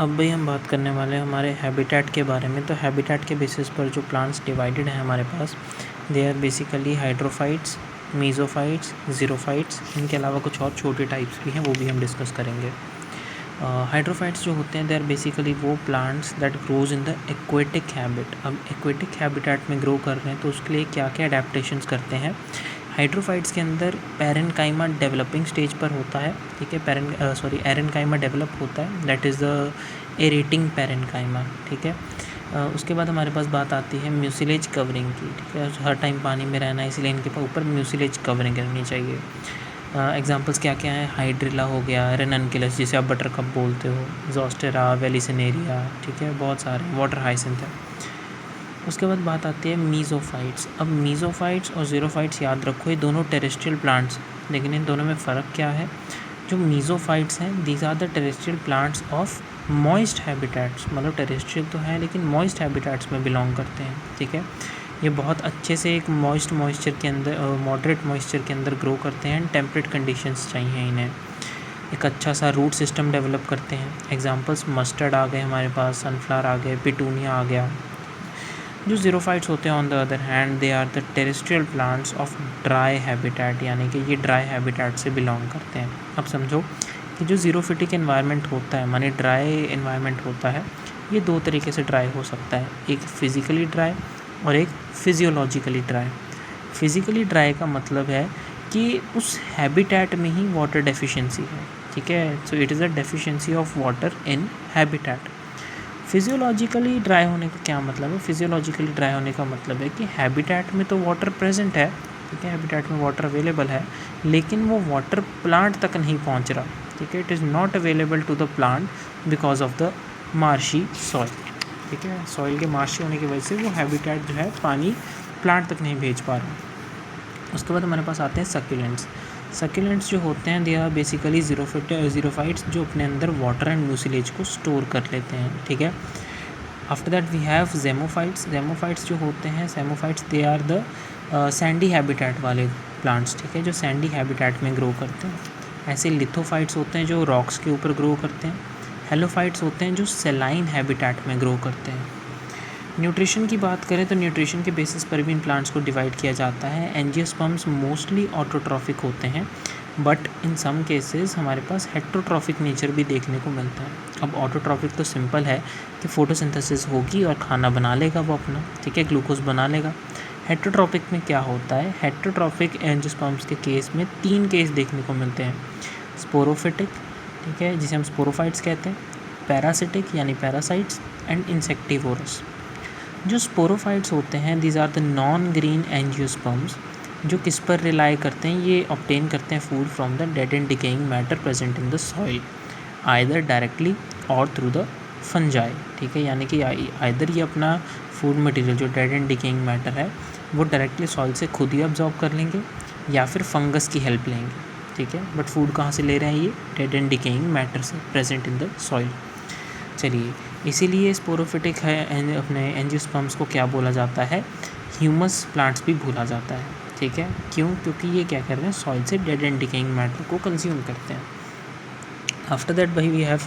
अब भाई हम बात करने वाले हैं हमारे हैबिटेट के बारे में। तो हैबिटेट के बेसिस पर जो प्लांट्स डिवाइडेड हैं हमारे पास, दे आर बेसिकली हाइड्रोफाइट्स, मीज़ोफाइट्स, ज़ीरोफाइट्स। इनके अलावा कुछ और छोटे टाइप्स भी हैं, वो भी हम डिस्कस करेंगे। हाइड्रोफाइट्स जो होते हैं दे आर बेसिकली वो plants that grows in the aquatic habit. अब एक्वेटिक हैबिटेट में ग्रो कर रहे हैं तो उसके लिए क्या क्या अडेप्टेशंस करते हैं। हाइड्रोफाइट्स के अंदर पैरेनकाइमा डेवलपिंग स्टेज पर होता है, ठीक है। एरेनकाइमा डेवलप होता है, दैट इज़ द एरेटिंग पैरेनकाइमा, ठीक है। उसके बाद हमारे पास बात आती है म्यूसिलेज कवरिंग की, ठीक है। हर टाइम पानी में रहना है इसलिए इनके ऊपर म्यूसिलेज कवरिंग रहनी चाहिए। एग्जांपल्स क्या क्या हैं, हाइड्रिला हो गया, रेननकुलस जिसे आप बटर कप बोलते हो, ज़ोस्टेरा, वेलिसिनेरिया, ठीक है, बहुत सारे, वाटर हाइसिंथ है। उसके बाद बात आती है मीज़ोफाइट्स। अब मीज़ोफाइट्स और ज़ीरोफाइट्स याद रखो, ये दोनों टेरेस्ट्रियल प्लांट्स, लेकिन इन दोनों में फ़र्क क्या है। जो मीज़ोफाइट्स हैं these are the terrestrial plants of moist habitats, मतलब टेरेस्ट्रियल तो है लेकिन मॉइस्ट हैबिटेट्स में बिलोंग करते हैं, ठीक है। ये बहुत अच्छे से एक मॉइस्चर के अंदर, मॉडरेट मॉइस्चर के अंदर ग्रो करते हैं। टेम्परेट कंडीशंस चाहिए इन्हें। एक अच्छा सा रूट सिस्टम डेवलप करते हैं। एग्जांपल्स मस्टर्ड आ गए हमारे पास, सनफ्लावर आ गए, पिटूनिया आ गया। जो ज़ीरोफाइट्स होते हैं on the other hand they are the terrestrial plants of dry habitat, यानी कि ये ड्राई हैबिटेट से बिलोंग करते हैं। अब समझो कि जो ज़ीरोफिटिक एनवायरनमेंट होता है, माने ड्राई एनवायरनमेंट होता है, ये दो तरीके से ड्राई हो सकता है, एक फिज़िकली ड्राई और एक फिजियोलॉजिकली ड्राई। फिज़िकली ड्राई का मतलब है कि उस हैबिटेट में ही वाटर डेफिशिएंसी है, ठीक है। So it is a deficiency of water in habitat. Physiologically dry होने का क्या मतलब है। फिजियोलॉजिकली ड्राई होने का मतलब है कि हैबिटेट में तो वाटर प्रेजेंट है, ठीक है, हैबिटेट में वाटर अवेलेबल है, लेकिन वो वाटर प्लांट तक नहीं पहुंच रहा, ठीक है। It is not available to the plant because of the marshy soil, ठीक है। सॉइल के मार्शी होने की वजह से वो हैबिटेट जो है पानी प्लांट तक नहीं भेज पा रहा। उसके बाद हमारे पास आते हैं सक्यूलेंट्स। सक्यूलेंट्स जो होते हैं दे आर बेसिकली ज़ीरोफाइट्स जो अपने अंदर वाटर एंड म्यूसिलेज को स्टोर कर लेते हैं, ठीक है। After that we have psammophytes. Psammophytes जो होते हैं, psammophytes they are the sandy habitat वाले प्लांट्स, ठीक है, जो सैंडी हैबिटेट में ग्रो करते हैं। ऐसे लिथोफाइट्स होते हैं जो रॉक्स के ऊपर ग्रो करते हैं। हेलोफाइट्स होते हैं जो सेलाइन हैबिटेट में ग्रो करते हैं। न्यूट्रिशन की बात करें तो न्यूट्रिशन के बेसिस पर भी इन प्लांट्स को डिवाइड किया जाता है। एंजियोस्पर्म्स मोस्टली ऑटोट्रॉफिक होते हैं, बट इन सम केसेस हमारे पास हेट्रोट्रॉफिक नेचर भी देखने को मिलता है। अब ऑटोट्रॉफिक तो सिंपल है कि फोटोसिंथेसिस होगी और खाना बना लेगा वो अपना, ठीक है, ग्लूकोज बना लेगा। हेट्रोट्रॉफिक में क्या होता है, हेट्रोट्रॉफिक एंजियोस्पर्म्स के केस में 3 केस देखने को मिलते हैं। स्पोरोफिटिक, ठीक है, जिसे हम स्पोरोफाइट्स कहते हैं, पैरासिटिक यानी पैरासाइट्स, एंड इंसेक्टिवोरस। जो स्पोरोफाइट्स होते हैं these are the non green angiosperms, जो किस पर रिलाई करते हैं, ये ऑब्टेन करते हैं food from the dead and decaying matter present in the soil, either directly और थ्रू द फंजाई, ठीक है। यानी कि आइदर ये अपना फूड मटेरियल जो डेड एंड डिकेइंग मैटर है वो डायरेक्टली सॉइल से खुद ही अब्जॉर्ब कर लेंगे या फिर फंगस की हेल्प लेंगे, ठीक है। बट फूड कहाँ से ले रहे हैं, ये डेड एंड डिकेइंग मैटर से प्रेजेंट इन द सॉइल। चलिए, इसीलिए स्पोरोफिटिक है अपने एंजियोस्पर्म्स को क्या बोला जाता है, ह्यूमस प्लांट्स भी बोला जाता है, ठीक है। क्यों, क्योंकि ये क्या कर रहे हैं, सॉइल से डेड एंड डिकेइंग मैटर को कंज्यूम करते हैं। आफ्टर दैट भाई we have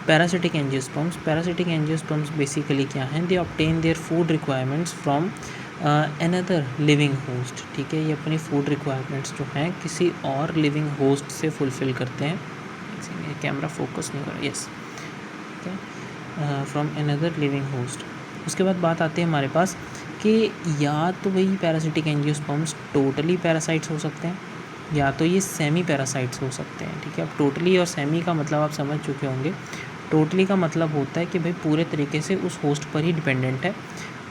parasitic angiosperms. Parasitic angiosperms basically क्या हैं, they obtain their food requirements from another living host, ठीक है। ये अपनी फूड रिक्वायरमेंट्स जो हैं किसी और लिविंग होस्ट से फुलफ़िल करते हैं। कैमरा फोकस नहीं कर रहा, यस, ठीक है, फ्रॉम अनदर लिविंग होस्ट। उसके बाद बात आती है हमारे पास कि या तो वही पैरासिटिक एंजियोस्पर्म्स टोटली पैरासाइट्स हो सकते हैं या तो ये सेमी पैरासाइट्स हो सकते हैं, ठीक है। अब टोटली और सेमी का मतलब आप समझ चुके होंगे। टोटली का मतलब होता है कि भाई पूरे तरीके से उस होस्ट पर ही डिपेंडेंट है,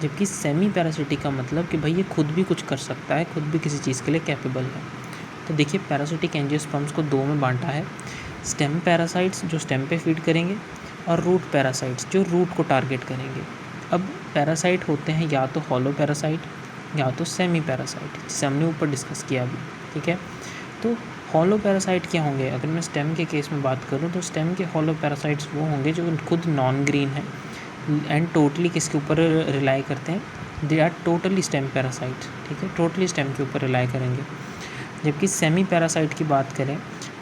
जबकि सेमी पैरासिटिक का मतलब कि भाई ये खुद भी कुछ कर सकता है, खुद भी किसी चीज़ के लिए कैपेबल है। तो देखिए, पैरासिटिक एंजियोस्पर्म्स को 2 में बांटा है, स्टेम पैरासाइट्स जो स्टेम पे फीड करेंगे और रूट पैरासाइट्स जो रूट को टारगेट करेंगे। अब पैरासाइट होते हैं या तो हॉलो पैरासाइट या तो सेमी पैरासाइट, जिसे हमने ऊपर डिस्कस किया अभी, ठीक है। तो हॉलो पैरासाइट क्या होंगे, अगर मैं स्टेम के केस में बात करूं तो स्टेम के हॉलो पैरासाइट्स वो होंगे जो खुद नॉन ग्रीन है एंड टोटली किसके ऊपर रिलाई करते हैं, they are totally stem parasite, ठीक है, टोटली स्टेम के ऊपर रिलाई करेंगे। जबकि सेमी पैरासाइट की बात करें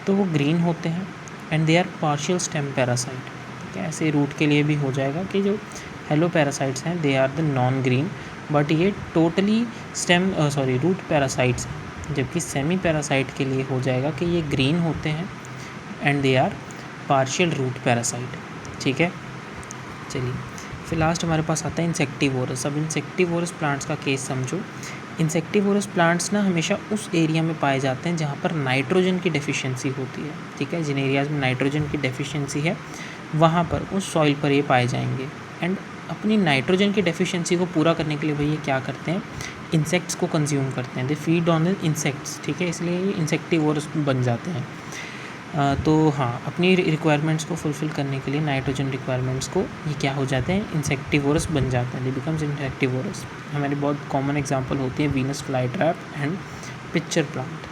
तो वो ग्रीन होते हैं and they are partial stem parasite, ऐसे रूट के लिए भी हो जाएगा कि जो हेलो पैरासाइट्स हैं they are the non green, but ये टोटली रूट पैरासाइट्स हैं, जबकि सेमी पैरासाइट के लिए हो जाएगा कि ये ग्रीन होते हैं and they are partial root parasite. ठीक है, चलिए फिर लास्ट हमारे पास आता है इंसेक्टिवोरस। अब इंसेक्टिवोरस प्लांट्स का केस समझो। इंसेक्टिवोरस प्लांट्स ना हमेशा उस एरिया में पाए जाते हैं जहाँ पर नाइट्रोजन की डेफिशिएंसी होती है। ठीक है, जिन एरियाज़ में नाइट्रोजन की डेफिशिएंसी है वहाँ पर उस सॉइल पर ये पाए जाएंगे। एंड अपनी नाइट्रोजन की डेफिशिएंसी को पूरा करने के लिए भैया क्या करते हैं, इंसेक्ट्स को कंज्यूम करते हैं, they feed on the insects. ठीक है, इसलिए ये इंसेक्टिवोरस बन जाते हैं। तो हाँ, अपनी रिक्वायरमेंट्स को फुलफ़िल करने के लिए नाइट्रोजन रिक्वायरमेंट्स को ये क्या हो जाते हैं, इंसेक्टिवोरस बन जाते हैं, दे बिकम्स इंसेक्टिवोरस। हमारी बहुत कॉमन एग्जांपल होती है Venus fly trap and pitcher plant.